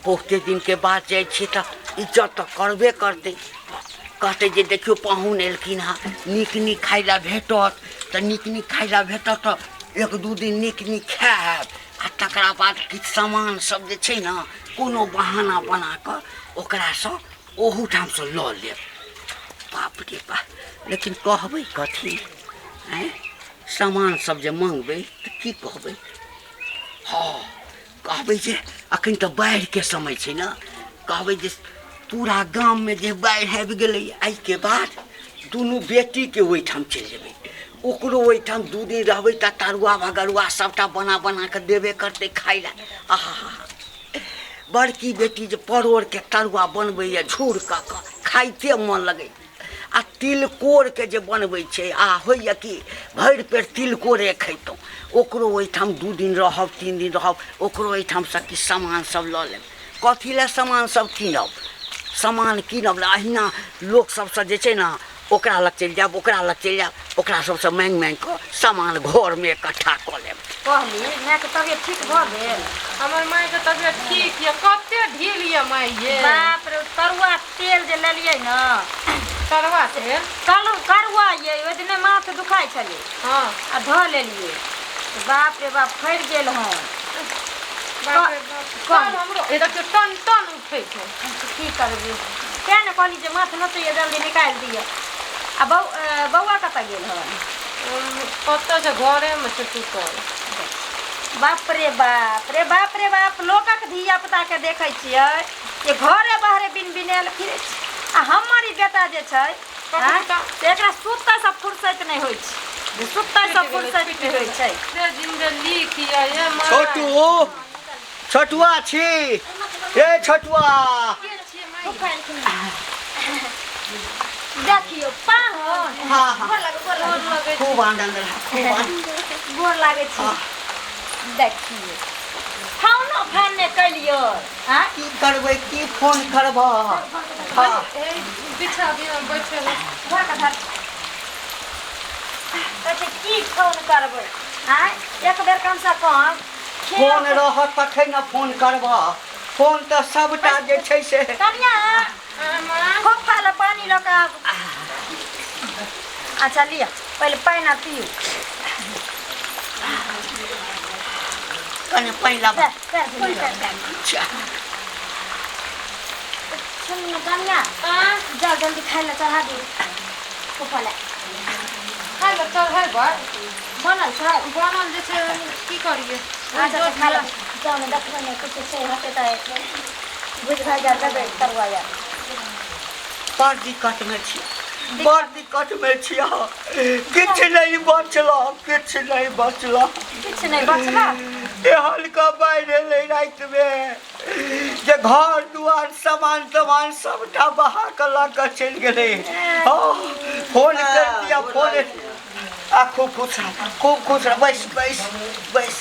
बहुते दिन के बाद जाइ छियै तऽ इज्जत तऽ करबे करतै। कहते जे देखियो पाहुन एलखिन हँ, नीक नीक खाइ लए भेटत तऽ नीक नीक खाइ लए भेटत तऽ एक दू दिन नीक नीक खायब आ तकरा बाद किछु सामान सब जे छै ने कोनो बहाना बना कऽ ओकरासँ ओहूठामसँ लऽ लेब। बाप रे बाप, लेकिन कहबै कथी? आँय सामान सब जे मँगबै तऽ की कहबै? हाँ, कहबै जे अखन तऽ बाढ़िके समय छै ने, कहबै जे पूरा गाममे जे बाढ़ि आबि गेलै आइके बाद दुनू बेटीके ओहिठाम चलि जेबै, ओकरो ओहिठाम 2 दिन रहबै तऽ तरुआ भगरुआ सबटा बना बना कऽ देबे करतै खाइ लए। आहा, बड़की बेटी जे परोड़के तरुआ बनबैए झूर कऽ खाइते मोन लगै, आ तिलकोरके जे बनबै छै आ होइए कि भरि पेट तिलकोरे खैतहुँ। ओकरो ओहिठाम 2 दिन रहब 3 दिन रहब, ओकरो ओहिठामसँ किछु सामान सब लऽ लेब। कथी लए सामान सब कीनब? सामान कीनब लए अहिना लोक सबसँ जे छै ने ओकरा लग चलि जायब, ओकरा लग चलि जायब, ओकरा सबसँ माँगि माँगि कऽ सामान घरमे इकट्ठा कऽ लेब। कहली मायके तबियत ठीक भऽ गेल? हमर मायके तबियत ठीक यऽ। कते ढील यऽ माय ये। बाप रे, तरुआ तेल जे लेलियै ने, तरुआ तेल करुआ ये, ओहि दिन माथ दुखाइ छलै हाँ आ धऽ लेलियै, बाप रे बाप फड़ि गेल हँ। बाप रे बाप, हमरो ए देखियो टन टन उठै छै। की करबै, तेँ ने कहली जे माथ नोचैए जल्दी निकालि दिअ। आ बौआ कतऽ गेल हन? कतऽ से घरेमे छै सुतल। बाप रे बाप रे बाप रे बाप, लोकक धिया पुताके देखै छियै जे घरे बाहरे बिन बिनायल फिरै छै, आ हमर ई बेटा जे छै से एकरा सुतैसँ फुर्सत नहि होइ छै, सुतैसँ फुर्सत नहि होइ छै। से जिंदगी किया ये माय। छोटू, छोटुआ छी, ए छोटुआ। देखियो पाहुन, हाँ हाँ, गोर लगै खूब आनंद रहा, खूब आनंद। गोर लागै छी। देखियो फोनो फान नहि कलियो, हाँ की करबै, की फोन करबह? हाँ, बिछा दिया बैठल। घर का घर कहै की फोन करबै? हाँ, एक बेर कमसँ कम फोन रहत तखन ने फोन करबह। फोन तऽ सबटा जे छै से कनिया खोपा ले पानी लऽ कऽ। अच्छा लिअ, पहिले पानि आ पियू। कनि पानि लाबह। सुन न कनिया, जाओ जल्दी खाइ लए चढ़ा दियौ खोपा ले। खाइ लए चढ़ेबै? बनल छै? बनल जे छै की करिए? अच्छा तऽ खा लए जाओ ने, देखबै ने किछु छै हेतै तऽ बुझि भऽ जाए देबै तरुआ यार। बड़ दिक्कतमे छी, बड़ दिक्कतमे छी। किछु नहि बचलह, किछु नहि बचलह। किछु नहि बचला? एहन कऽ बाढ़ि एलै रातिमे जे घर दुआर सामान तमान सबटा बहा कऽ लऽ कऽ चलि गेलै। फोन कर दिया, फोन आ खूब खुश रह, खूब खुश रह। बैस बैस बैस।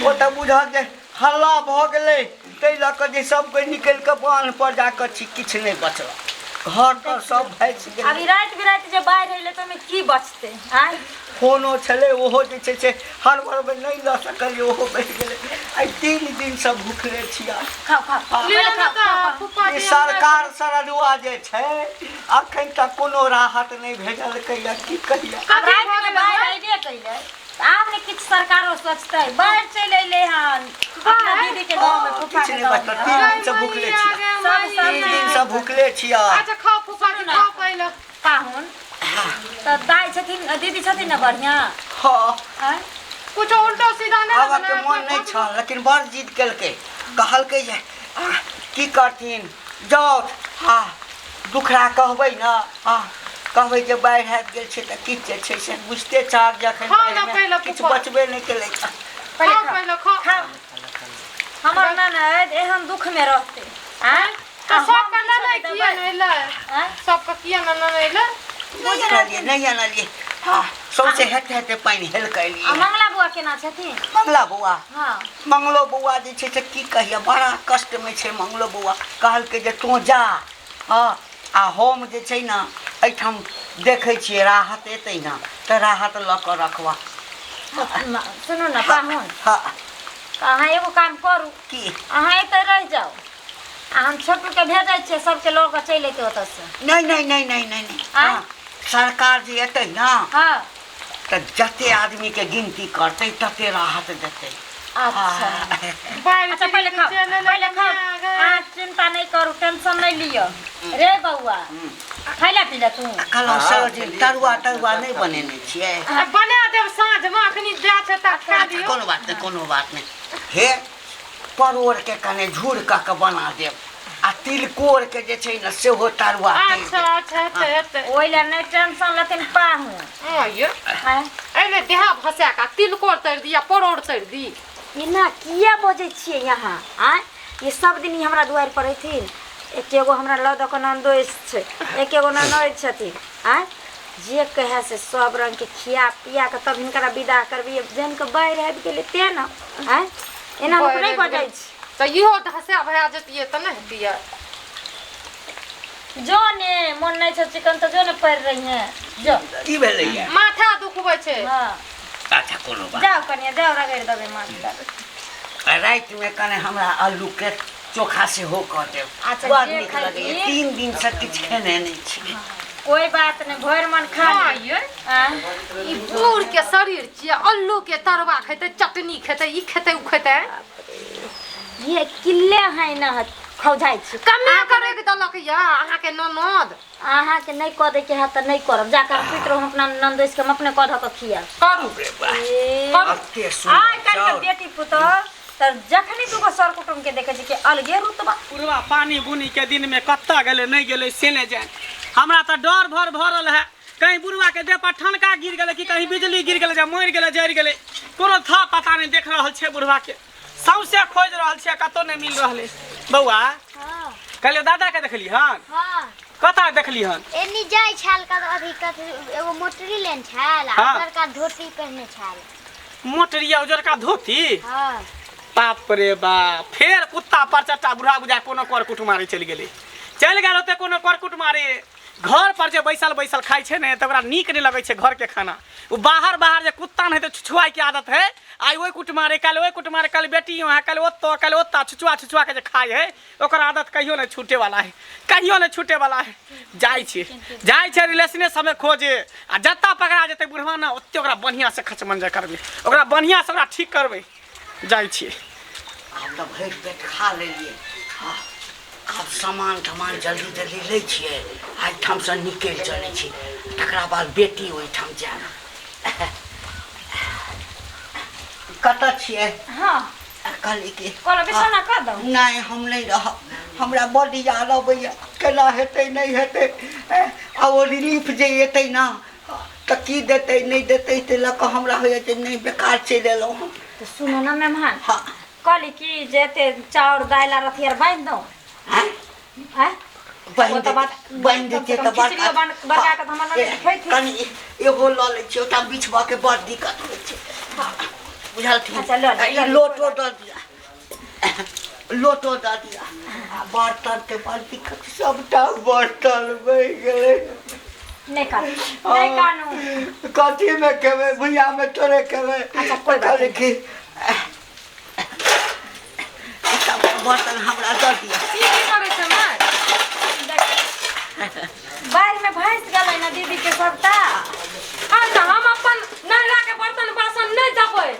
ओ तऽ बुझल जे हल्ला भऽ गेलै, ताहि लऽ कऽ जे सब कोइ निकलि कऽ बान्ह पर जा कऽ छी, किछु नहि बचल। घर तर सब भसि गेलै। अभी राति बिराति जे बाढ़ि एलै तऽ ओहिमे की बचतै? आँय फोनो छलै, ओहो जे छै से हड़बड़मे नहि लऽ सकलियै, ओहो बचि गेलै। आइ 3 दिनसँ भुखले छियै। खाओ खाओ ई सरकार सरदुआ जे छै अखन तक कोनो राहत नहि भेजलकै या, की कहिए। आब रातिमे बाढ़ि अयबे कैलै, आब ने किछु सरकारो सोचतै। बाढ़ि चलि अयलै हन अपना दीदीके गाँवमे, किछु नहि बचल। 3 दिनसँ भुखले छियै, 3 दिनसँ भुखले छियै। अच्छा खाओ फूफा जी, खाओ पहिले। पाहुन तऽ दाइ छथिन, दीदी छथिन ने बढ़िआँ? हाँ, कुछ उल्टा सीधा नहीं आबऽ के मन नहीं छल, लेकिन बड़ जिद केलकै। कहलकै जे की करथिन, जाउ हाँ दुखड़ा कहबै ने, कहबै जे बाढ़ि आबि गेल छै तऽ किछु जे छै से बुझते चाहब जे एखन बाढ़िमे किछु बचबे नहीं केलै। पहिले खाओ। हमर ननद एहन दुखमे रहतै, आँय सबका ननद किया नहीं एलै? सबका किया ननद एलै? नहीं आनलियै। हाँ, सौंसे हेते हेते पानि हेलकै एलियै। मंगला बौआ केना छथिन? मंगला बौआ, हाँ मंगलो बौआ जे छै से की कहिए, बड़ा कष्टमे छै मंगलो बौआ। कहलकै जे तू जा, हाँ, आ हम जे छै ने एहिठाम देखै छियै राहत एतै ने तऽ राहत लऽ कऽ रखबा। सुनू ने पाहुन, हाँ अहाँ एगो काम करू की अहाँ एतै रह जाओ आ हम छोटू के भेजै छियै सबके लोग चलि अयतै ओतऽ से नहीं नहीं नहीं नहीं नहीं नहीं हाँ, सरकार जी एतै ना हाँ तो जते आदमी के गिनती करते तते राहत देते अच्छा बाहर अच्छा पहले खाओ अहाँ चिंता नहीं करू टेंशन नहीं लियो रे बउआ खैला पीला तू कहलौं सर जी तरुआ तरुआ नहीं बनेने छियै बना देब साँझ में अखनी जा छै त खा लियो कोनो बात नहीं हे परोड़ के कने झूर के बना देब आ तिलकोर के जे छै न सेहो तरुआ अच्छा अच्छा हेतै ओइ ला नहीं टेंशन लेकिन पाहू ये एने देहा भसा का तिलकोर तैर दिया परोड़ तैर दी इना किया बजै छियै यहाँ आय ये सब दिन ही हमरा दुआर पर अइथिन एकेगो हमरा लौद के नंदोइस छै एकेगो ननद छथिन आय जे कहे से सब रंग के खिया पिया के तब हिनकरा विदा करबी जन के बाहर आबि गेलै ते न आय एना लोक नहीं बजै छै त इहो धसा भया जतिए त नहीं हतिए जो ने मन नहीं छै चिकन तो जो ने पड़ रही है जो की भेलैया माथा दुखबै छै हां अच्छा कोनो बात जाओ कनिया जाओ रगड़ देबे माथा रात में कने हमरा आलू के चोखा से हो कर देब अच्छा, बड़ जे नीक खाइ लगैया छी। 3 दिन से किछ खेने नहीं छी कोई बात नहीं भोर मन खा हाँ ले ये आय ई बूढ़ के शरीर छियै अल्लू के तरुआ खेतै चटनी खेतै ई खेतै उ खेतै ये किल्ले है न खौझाइ छी कमे करे के दलक या अहाँ के ननद अहाँ के नहीं कह दे के है त नहीं करब जाकर पिट रहो अपना नंदोइस के हम अपने कह ध के खिया करू रे वाह अते आय सुंदर कल के चाउर। बेटी पुतो त जखनी तू को सर कुटुम के देखे छी कि अलगे रुतबा पुरवा पानी बुनी के दिन में कत्ता गेले नहीं गेले से नहीं जान हमरा तो डर भर भरल है कहीं बुढ़वा के देह पर ठनका गिर गेले कि कहीं बिजली गिर गेले मर गेले जरि गेले कोनो था पता नहीं देख रहल छे बुढ़वा के सौसे खोज रहल छे कतो नहीं मिल रहले बउआ हां कहलियो दादा के देखली हन हाँ कता देखली हन एनी जाय छाल का अथी का एगो मोटरी लेन छाल हाँ। उधर का धोती पहने छाल मोटरिया उजर का धोती हाँ बाप रे बाप फेर कुत्ता पर चट्टा बुढ़ा बुझा कोनो कर कुट मारे चल गेले होते कोनो कर कुट मारे घर पर जे बैसल बैसल खाई छे ने त ओकरा नीक नहीं लगे छे घर के खाना वो बाहर बाहर जे कुत्ता नहीं तो छुछुआई के आदत है आई ओई कुट मारे कल बेटी वहाँ कल ओत्ता छुछुआ के जे खाए है ओकर आदत कहियो नहीं छूटे वाला है जाय छे रिलेशने समय खोजे आ जत्ता पकड़ा जेते बुढ़वा ना ओत्ते ओकरा बढ़िया से खचमंजा करबे ओकरा बढ़िया से ओकरा ठीक करबे जाय छे हम तो भरि पेट खा लेलिए अब सामान जल्दी ले छिए आइ ठाम से निकल चले छी तकरा बाद बेटी ओइ ठाम जाए कत छिए हां कहली कि कोला बिछौना कर दो नहीं हम नहीं रह हमरा बॉडी याद अबैया केना हेतै नहीं हेतै आ ओ रिलीफ जे एतै ना त की देतै नहीं देतै ते ल क हमरा होय जे नहीं बेकार चलि एलौं हम तो सुनो ना मेहमान हाँ कहली कि जेते चाउर दाल आ रथियर बांध दो हैं हैं बन वो तो बात बन देते तो खिचड़ी बना के हमरा नहीं खाई थी कनी एगो ल ले छी ओटा बिछवा के बड़ दिक्कत होय छै बुझल थी अच्छा, लो, लो, लो, लोटो द दिया आ बर्तन के बड़ दिक्कत सबटा बर्तन बह गेलै नहीं कानू कथी में खेबै भुइया में तोरे खेबै अच्छा, कोई बात नहीं। कि सब बर्तन हमरा दऽ दिया की करे छै माय बाहर में भैंस गेलै ना दीदी के सबटा अच्छा हम अपन नहरा के बर्तन बासन नहीं दबै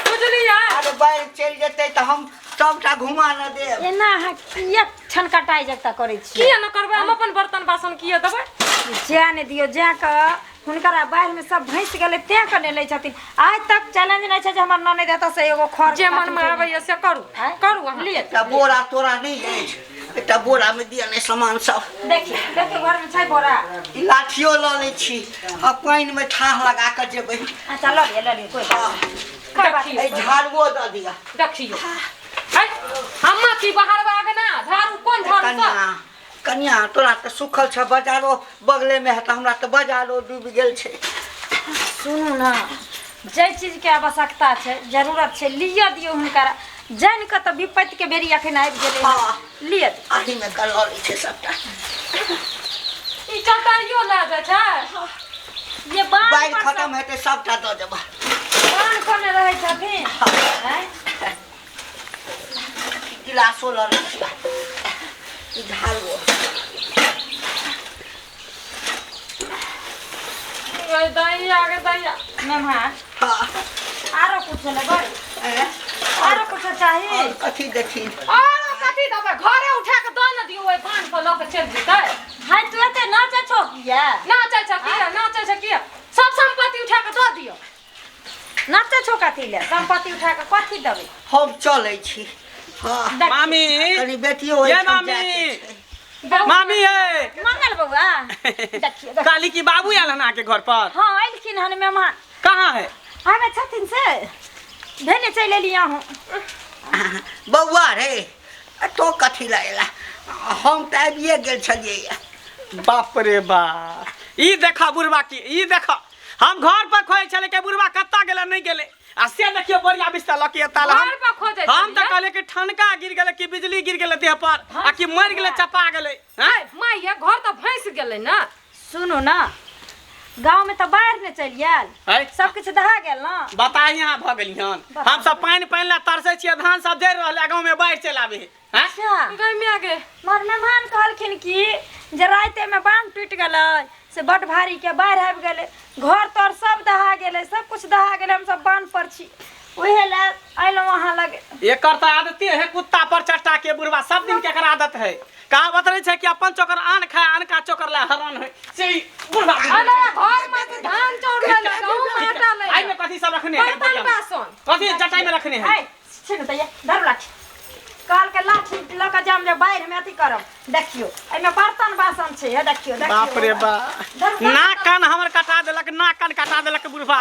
बुझलियै अरे बाहर चलि जेतै तऽ हम सबटा घुमा न देब एना है किया छनकटाई जगता करे छी किया न करबै हम अपन बर्तन बासन किया देबै जाने दियो जाके हुनकरा बाहर में सब भैंस गेलै ते कने लै छथिन आज तक चैलेंज नहीं छै जे हमर ननद देता से एगो खर जे मन में आबैया से करू करू अहाँ लिए एकटा बोरा तोरा नहीं अछि एकटा बोरा में दिया नहीं सामान सब देखिए घर में छै बोरा ई लाठियो लऽ लै छी आ पानि में ठाह लगा कऽ जेबै अच्छा ल लिए कोई कोई बात ए झाड़ुओ दऽ दिया देखियो है अम्मा की बाहर आगे ना झाड़ू कोन झाड़ू कन्या कन्या तोरा तऽ सुखल छ बाजारो बगले में है तऽ हमरा तऽ बाजारो डूबि गेल छै सुनू ना जे चीज के आवश्यकता छै जरूरत छै लिया दियो हुनकरा जान के त विपत्ति के बेरी अखन आबि गेलै हाँ। लिए आही में गलौ लै छै सबटा ई चटाइयो ला जाय छै ये बाल बाढ़ि खत्म हेतै सबटा दऽ देबह कोने रहै छथिन हैं गिलासो लड़े झाड़ू दैया आगे दैया मेहमान हाँ आरो कुछ लेबै आरो कुछ चाहिए और कथी देखी और कथी दबे घरे उठा के दो न दियो ओइ पान पर ल के चल जेतै हाय तू एते नाचे छो किया नाचै छ किया नाचै छ किया सब संपत्ति उठा के दो दियो नाचे छो कथी ले संपत्ति उठा के कथी देबै हम चलै छी हाँ मामी कनी बेटियो ये मामी मामी है मंगल बउआ देखिए काली की बाबू आयल हन आके घर पर हां एलखिन हन मेहमान कहाँ है आबे छथिन से भेने चलि एलिया हूं बौआ रे तो कथी लागला हम तऽ आबिए गेल छलियै बाप रे बाप ई देखा बुढ़वा की ई देखा हम घर पर खोए चले के बुढ़वा कत्ता गेले नहीं गेले आ से देखियो बढ़िया बिस्ता लके ताला घर पर खोजे हम त कहले कि ठनका गिर गेले कि बिजली गिर गेले देह पर आ कि मर गेले चपा गेले हैं माय ये घर तो भैंस गेलै ना सुनो ना गांव में तो बाढ़ ने चल गेल है सब कुछ दहा गेल ना बता यहाँ भ गेली हन हम सब पानी पानी ला तरसे छियै धान सब जरि रहले गांव में बाढ़ चल आवे हैं अच्छा गई में आगे मोर मेहमान कहलखिन कि जे राते में बांध टूट गेलै से बड भारी के बाढ़ आबि गेलै घर तर सब दहा गेलै सब कुछ दहा गेलै हम सब बांध पर छी ओहे ला आइलो वहां लगे एकर त आदते है कुत्ता पर चट्टा के बुढ़वा सब दिन के एकर आदत है कहावत रहे छै कि अपन चोकर आन खाए आन का चोकर ला हरान है से ई बुढ़वा अरे घर में से धान चाउर ले ले गहूं में आटा ले आई में कथी सब रखने है बर्तन बासन कथी जटाई में रखने है है छिन तैया धर लाठी काल के लाठी ल के जाम जे बाढ़ में अथी करब देखियो एमे बर्तन बासन छै हे देखियो देखियो बाप रे बाप नाक कान हमर कटा देलक नाक कान कटा देलक बुढ़वा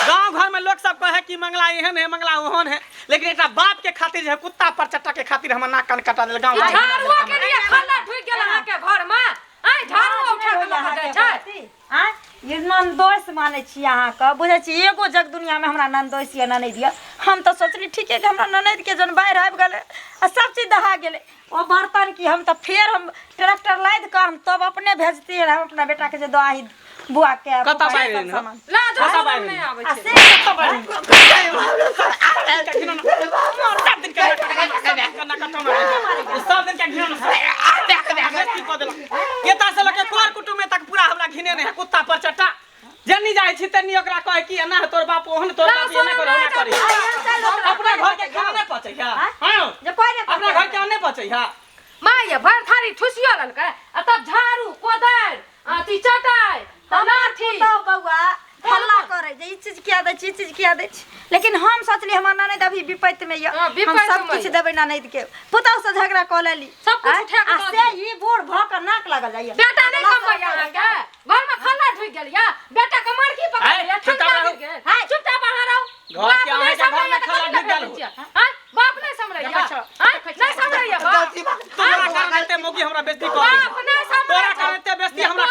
गांव घर में लोग सब कहे कि मंगला एहन है मंगला ओहन है लेकिन एकटा बाप के खातिर जे कुत्ता पर चट्टा के खातिर हमर नाक कान कटा देल गांव झाड़ुआ के लिए खल्ला ढुक गेल अहाँ के घर में आई झाड़ू उठा के लगे छै आ ये नंदोस माने छी अहाँ के बुझे छी एगो जग दुनिया में हमरा नंदोस या ननद दिया हम तो सोचली ठीक है कि हमरा ननद के जन बाहर आबि गेले आ सब चीज दहा गेले ओ बर्तन की हम तो फिर हम ट्रैक्टर लाद के हम तब अपने भेजती हम अपना बेटा के जे दवाई बुआ के कता बाहर ने ला जो सब नहीं आवे आ छै से कता बाहर सब दिन के घिन केता से लके कोर कुटुम में तक पूरा हमरा घिने ने कुत्ता पर चट्टा जन्नी जाय छी तन्नी ओकरा कहे कि एना तोर बाप ओहन तोर बाप एना करे ना करे अपना घर के खाना नहीं पचै है हां जे कोई ने अपना घर के नहीं पचै है माय ये भर थारी ठुसियो ललकै आ तब झाड़ू कोदार अथी चटाई लाठी तो बउआ हल्ला करे जे ई चीज किया दे छी चीज किया दे छी लेकिन हम सोचली हमर ननद अभी विपत्ति में ये हम सब कुछ देबै ननद के पुतौ से झगड़ा क लेली सब कुछ उठा के आ से ई बूढ़ भ के नाक लगल जाइए बेटा नहीं कमाई अहाँ के घर में खल्ला ढुक गेल या बेटा के मारकी पकड़ लिया ठंडा गिर गेल हां चुपचाप बाहर आओ घर के आवे के घर में खल्ला ढुक गेल हां बाप नहीं समरैया हां नहीं समरैया बाप तोरा करते मोगी हमरा बेइज्जती कर बाप नहीं तोरा समरैया करते बेइज्जती हमरा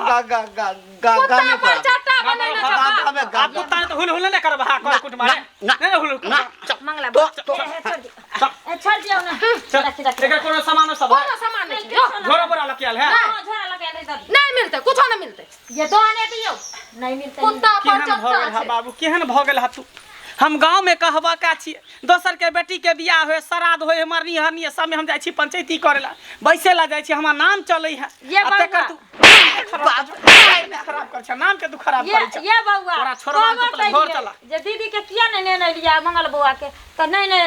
कुत्ता पर चट्टा बने न आप कुत्ता तो हुल हुल नहीं करब हा कर कुट मारे नहीं हुल मंगला छोड़ दियो ना रखी रखी एकर कोनो सामान सब है कोनो सामान नहीं जो घोड़ा पर लकियल है हां झोरा लगा ले दे नहीं मिलते कुछ नहीं मिलते ये दो आने दियो नहीं मिलते कुत्ता पर केहन भ गेल चट्टा हा बाबू केहन भ गेल हा तू हम गांव में कहबा का छी दोसर के बेटी के बियाह होय श्राद्ध होय मरनी हरनी सब में हम जाय छी पंचायती करेला बैसे ला जाय छी हमर नाम चलै है ये अते बाबा। कर तू खराब कर छ नाम के तू खराब करे छ ये बउआ तोरा छोड़वा तो पहले घर चला जे दीदी के किया ने लिया मंगल बउआ के त नहीं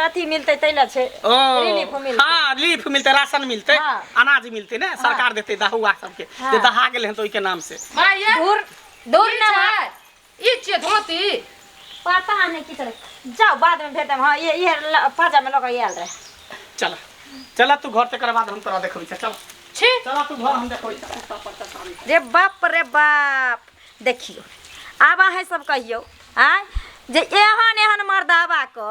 अथी मिलते तैला छे रिलीफ मिलते हां रिलीफ मिलते राशन मिलते हाँ। अनाज मिलते ना सरकार देते दहुआ सबके जे दहा गेल हैं तो के नाम से भाई ये दूर दूर ना है ई छे धोती पता नहीं की तरह जाओ बाद में भेटम हां ये पाजा में लगा आयल रहे चला चला तू घर से करवा दे हम तोरा देखबै चल छी चला तू घर हम देखबै रे बाप देखियो आबा है सब कहियो आ जे एहन एहन मर्दावा को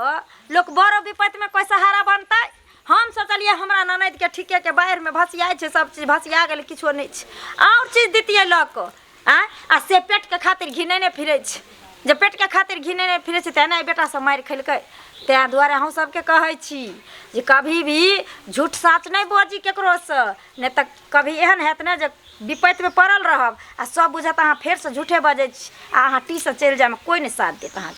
लोग बड़ो विपत्ति में कोई सहारा बनतै हम सोचलिए हमरा ननद के ठीके के बाहर में भसिया छै सब चीज भसिया गेल किछो नहीं छै और चीज दितिए ल को आ से पेट के खातिर घिनेने फिरे छै जे पेट के खातिर घिनेने फिरे छै तेना बेटा सब मार खैलकै ते दुआरे हम सबके कहै छी जे कभी भी झूठ साच नहीं बोजी केकरो से नहीं त कभी एहन हैत ने जे विपत्ति में पड़ल रहब आ सब बुझत अहाँ फेर से झूठे बजै छी आ अहाँ टी से चलि जाए में कोई नहीं साथ देत अहाँ